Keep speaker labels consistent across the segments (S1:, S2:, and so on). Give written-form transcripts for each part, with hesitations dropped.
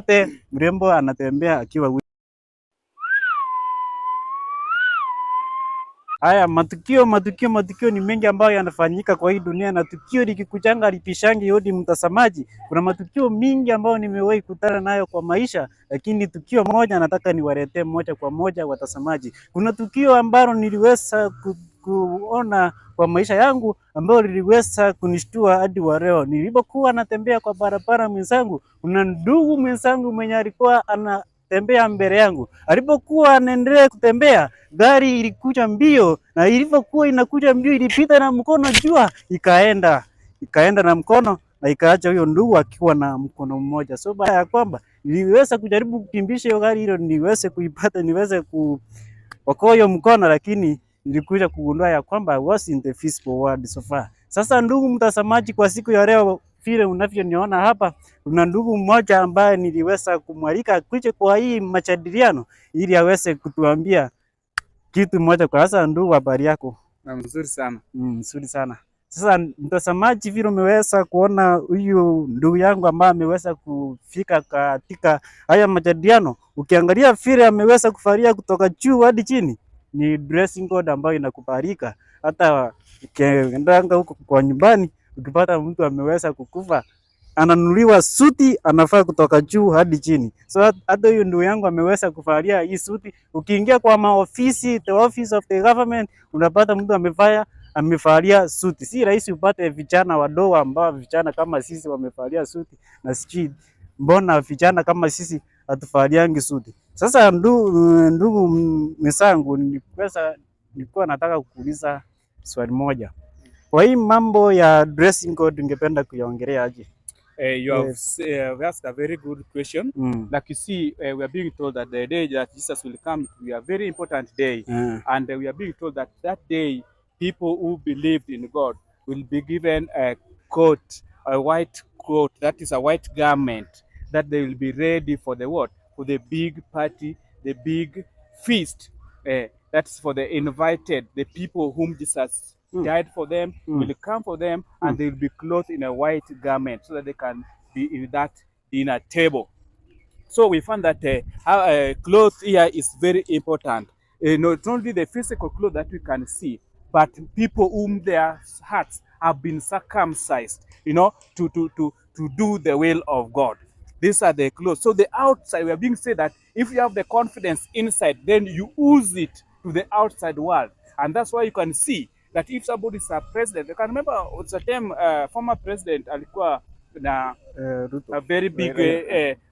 S1: upate mrembo anatembea akiwa haya. Matukio ni mengi ambayo yanafanyika kwa hii dunia, na tukio likikuchanga lipishangi hodi mtazamaji. Kuna matukio mingi ambayo nimewahi kutana nayo kwa maisha, lakini tukio moja nataka niwaletee moja kwa moja watazamaji. Kuna tukio ambalo niliweza kuona kwa maisha yangu ambao liliweza kunishtua hadi wa leo. Nilipokuwa natembea kwa barabara mwenzangu, kuna ndugu mwenzangu mwenye alikuwa anatembea mbele yangu. Alipokuwa anaendelea kutembea, gari ilikuja mbio, na ilipokuwa inakuja mbio ilipita na mkono jua, ikaenda na mkono na ikaacha huyo ndugu akiwa na mkono mmoja. So baada ya kwamba niliweza kujaribu kukimbisha hiyo gari hilo niweze kuipata, niweze kuokoa hiyo mkono, lakini nilikuja kugundua ya kwamba I was in the physical world so far. Sasa ndugu mtazamaji, kwa siku ya leo vile unavyoniona hapa, kuna ndugu mmoja ambaye niliweza kumwalika kuja kwa hii majadiliano ili aweze kutuambia kitu moja. Kwa sasa ndugu, habari yako?
S2: Nzuri sana.
S1: Nzuri sana. Sasa mtazamaji, vile umeweza kuona huyu ndugu yangu ambaye ameweza kufika katika haya majadiliano, ukiangalia vile ameweza kufaria kutoka juu hadi chini, ni dressing code ambayo inakubalika. Hata ukienda huko kwa nyumbani, ukipata mtu ameweza kukufa, ananunuliwa suti, anafaa kutoka juu hadi chini. So hata huyu ndugu yangu ameweza kuvalia hii suti. Ukiingia kwa maofisi, the office of the government, unapata mtu amevalia suti. Si rahisi upate vijana wadogo ambao vijana kama sisi wamevalia suti, na sijui mbona vijana kama sisi hatuvaliangi suti. Sasa ndugu mwenzangu, nilikuwa nataka kukuuliza swali moja. Kwa hii mambo ya dressing code ungependa kuiongelea aje?
S2: You have asked a very good question. Like you see, we are being told that the day that Jesus will come will be a very important day. And we are being told that that day, people who believed in God will be given a coat, a white coat, that is a white garment, that they will be ready for the what? For the big party, the big feast. That's for the invited, the people whom Jesus died for them, will come for them, and they will be clothed in a white garment so that they can be in that dinner table. So we found that clothes here is very important. Not only the physical clothes that we can see, but people whom their hearts have been circumcised, to do the will of God. These are the clothes. So the outside, we are being said that if you have the confidence inside, then you ooze it to the outside world. And that's why you can see that if somebody is a president, you can remember it's a time former president alikuwa na a very big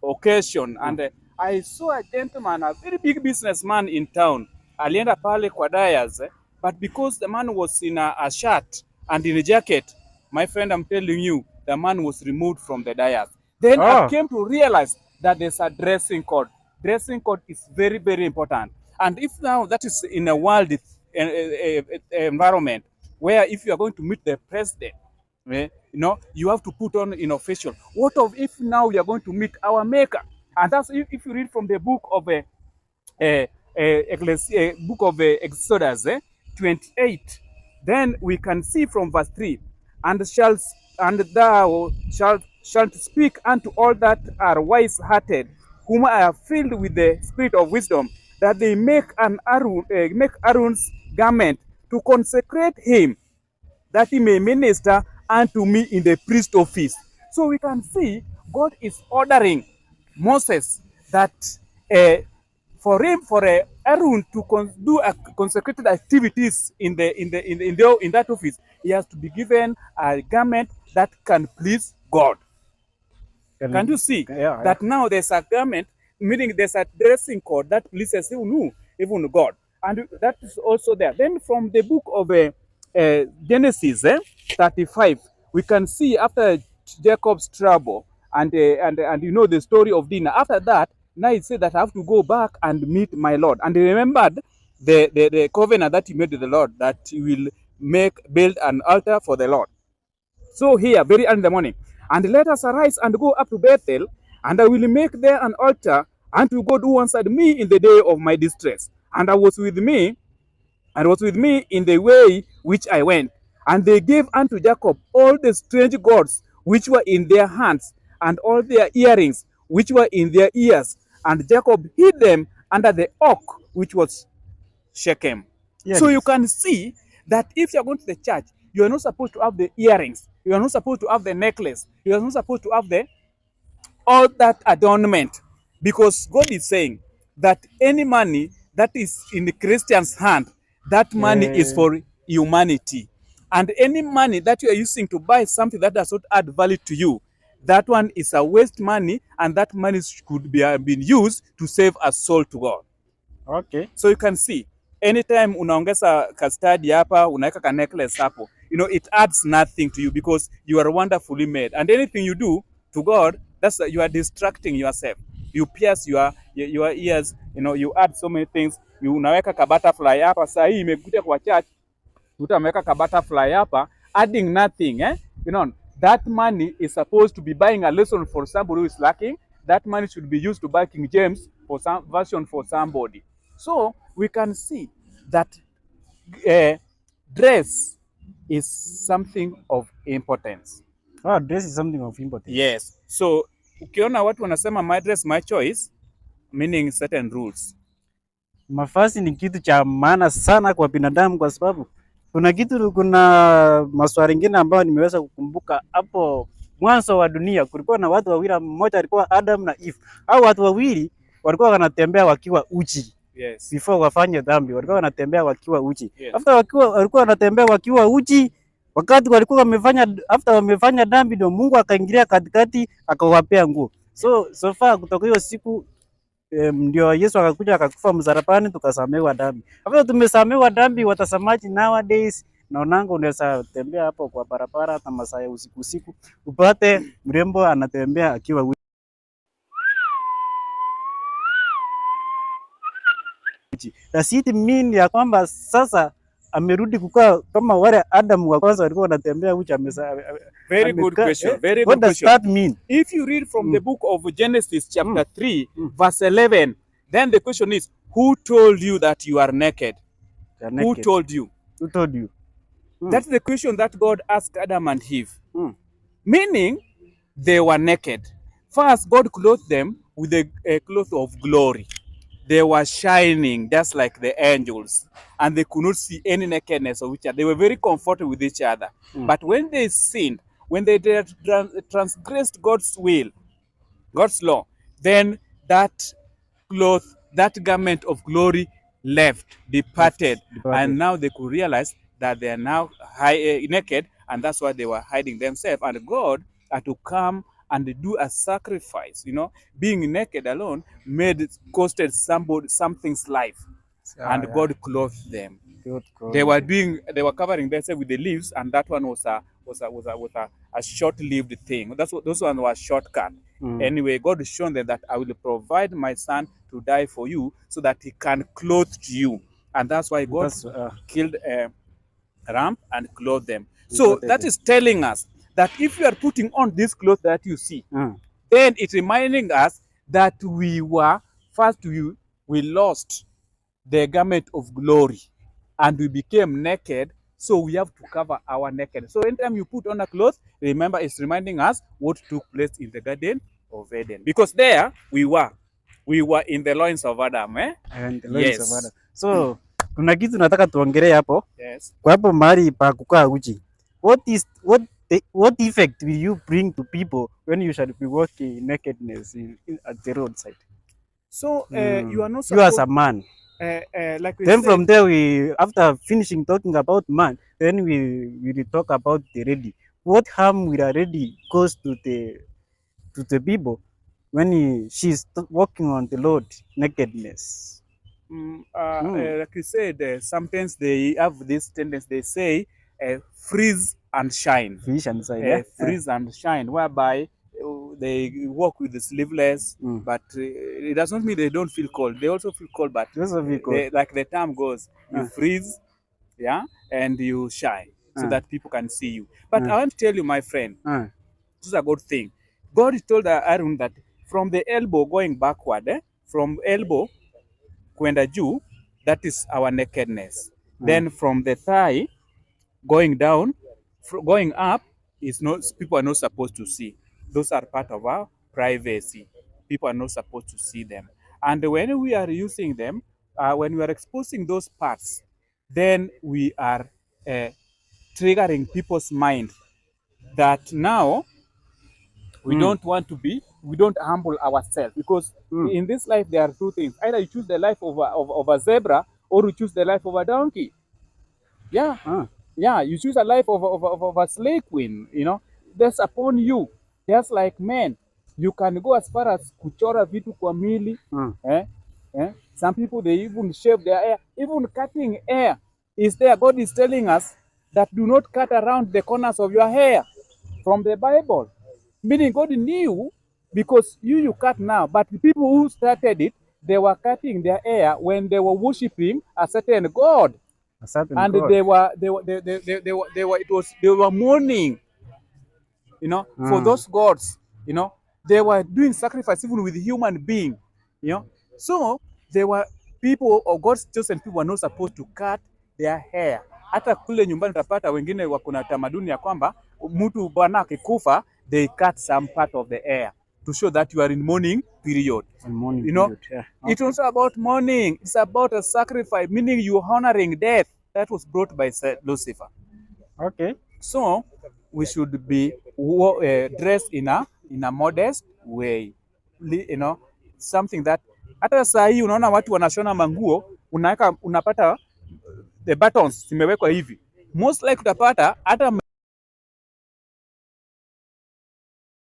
S2: occasion, and I saw a gentleman, a very big businessman in town. Alienda pale kwa dais, but because the man was in a shirt and in a jacket, my friend, I'm telling you, the man was removed from the dais. Then I came to realize that there's a dressing code. Dressing code is very, very important. And if now that is in a world environment where if you are going to meet the president, you have to put on official. What of if now we are going to meet our maker? And that's if you read from the book of Exodus 28, then we can see from verse 3, and thou shalt speak unto all that are wise-hearted, whom I have filled with the spirit of wisdom, that they make Aaron's garment to consecrate him, that he may minister unto me in the priest office. So we can see God is ordering Moses that for Aaron to do consecrated activities in that office, he has to be given a garment that can please God. Can you see that now there's a garment, meaning there's a dressing code that pleases even God, and that is also there. Then from the book of Genesis 35, we can see after Jacob's trouble and the story of Dinah. After that, now it said that I have to go back and meet my Lord, and he remembered the covenant that he made with the Lord, that he will build an altar for the Lord. So here, very early in the morning, and let us arise and go up to Bethel, and I will make there an altar unto God who answered me in the day of my distress. And was with me in the way which I went. And they gave unto Jacob all the strange gods which were in their hands, and all their earrings which were in their ears, and Jacob hid them under the oak which was Shechem.
S1: Yes.
S2: So you can see that if you're going to the church, you are not supposed to have the earrings, you are not supposed to have the necklace, you are not supposed to have the all that adornment, because God is saying that any money that is in the Christian's hand, that money is for humanity. And any money that you are using to buy something that does not add value to you, that one is a waste money, and that money could be been used to save a soul to God.
S1: Okay.
S2: So you can see anytime unaongeza kastadi hapa, unaweka ka necklace hapo, you know, it adds nothing to you because you are wonderfully made, and anything you do to God, that's you are distracting yourself. You pierce your ears, you know, you add so many things. You unaweka ka butterfly hapa. Saa hii imekuja kwa church, utameweka ka butterfly hapa, adding nothing, you know. That money is supposed to be buying a lesson for somebody who is lacking. That money should be used to buy King James for some version for somebody. So we can see that dress is something of importance.
S1: Oh, dress is something of importance.
S2: Yes. So ukiona watu wanasema my dress my choice, meaning certain rules.
S1: Mavazi ni kitu cha maana sana kwa binadamu, kwa sababu kuna maswali mengine ambayo nimeweza kukumbuka hapo mwanzo wa dunia. Kulikuwa na watu wawili, mmoja alikuwa Adam na Eve. Hao watu wawili walikuwa wanatembea wakiwa uchi.
S2: Yes.
S1: Before wafanye dhambi walikuwa wanatembea wakiwa uchi.
S2: Yes.
S1: After walikuwa wanatembea wakiwa uchi, wakati walikuwa wamefanya dhambi, ndio Mungu akaingilia katikati akawapea nguo. So far kutoka hiyo siku ndio Yesu akakuja akakufa msalabani, tukasamehewa dhambi. After tumesamehewa dhambi, watazamaji nowadays naonanga unaweza tembea hapo kwa barabara hata masaa ya usiku upate mrembo anatembea akiwa uchi. Does it mean ya kwamba sasa amerudi kukaa kama wale Adam wa kwanza walikuwa wanatembea uchi?
S2: Very good question. Very
S1: What
S2: good
S1: does
S2: question.
S1: that mean?
S2: If you read from the book of Genesis chapter 3 verse 11, then the question is, who told you that you are naked? Who told you?
S1: Who told you?
S2: That's the question that God asked Adam and Eve. Meaning they were naked. First, God clothed them with a cloth of glory. They were shining just like the angels, and they could not see any nakedness of each other. They were very comfortable with each other. But when they sinned, when they transgressed God's will, God's law, then that cloth, that garment of glory left, departed. And now they could realize that they are now naked, and that's why they were hiding themselves. And God had to come and do a sacrifice. You know, being naked alone costed something's life, and God clothed them. They were covering themselves with the leaves, and that one was a short-lived thing. Those one was shortcut. Anyway, God has shown them that I will provide my son to die for you, so that he can clothe you, and that's why God killed a ram and clothed them. So that is telling us that if you are putting on this cloth that you see, then it's reminding us that we lost the garment of glory and we became naked, so we have to cover our nakedness. So anytime you put on a cloth, remember it's reminding us what took place in the Garden of Eden, because there we were in the loins of Adam,
S1: And the loins of Adam. So kuna kitu nataka tuongelee hapo.
S2: Yes.
S1: Kwa hapo mahali pa kukaa uchi. What effect will you bring to people when you shall be walking nakedness at the roadside?
S2: So you are not supposed,
S1: you as a man.
S2: Like we
S1: then
S2: said,
S1: from there, after finishing talking about man, then we will talk about the lady. What harm will a lady cause to the people when she's walking on the road nakedness?
S2: like you said, sometimes they have this tendency. They say freeze and shine.
S1: Freeze and shine.
S2: Freeze and shine, whereby they walk with the sleeveless, but it does not mean they don't feel cold. They also feel cold, but like the term goes, you freeze, and you shine, so that people can see you. But I want to tell you, my friend, this is a good thing. God told Aaron that from the elbow going backward, from elbow kwenda juu, that is our nakedness. Then from the thigh going down, going up, is not, people are not supposed to see. Those are part of our privacy. people are not supposed to see them. And when we are using them, when we are exposing those parts, then we are triggering people's mind that now we don't want to be, we don't humble ourselves, because in this life there are two things. Either you choose the life of a zebra, or you choose the life of a donkey. Yeah. Yeah, you choose a life of a slave queen, you know. That's upon you. Just like men, you can go as far as kuchora vitu kwa mili. Some people, they even shave their hair. Even cutting hair is there. God is telling us that do not cut around the corners of your hair, from the Bible. Meaning God knew, because you cut now, but the people who started it, they were cutting their hair when they were worshiping a certain God. And God. They were mourning, you know, for those gods, you know. They were doing sacrifice even with human being, you know. So they were people, or God's chosen people, were not supposed to cut their hair. Hata kule nyumbani utapata wengine wako na tamaduni ya kwamba mtu bwana akikufa, they cut some part of the hair to show that you are in mourning period.
S1: Mourning
S2: you know,
S1: period, yeah.
S2: It's also about mourning. It's about a sacrifice, meaning you honoring death that was brought by Lucifer.
S1: Okay.
S2: So we should be dressed in a modest way, you know, something that hata saa hii unaona watu wanashona manguo, unapata the buttons zimewekwa hivi. Most like utapata hata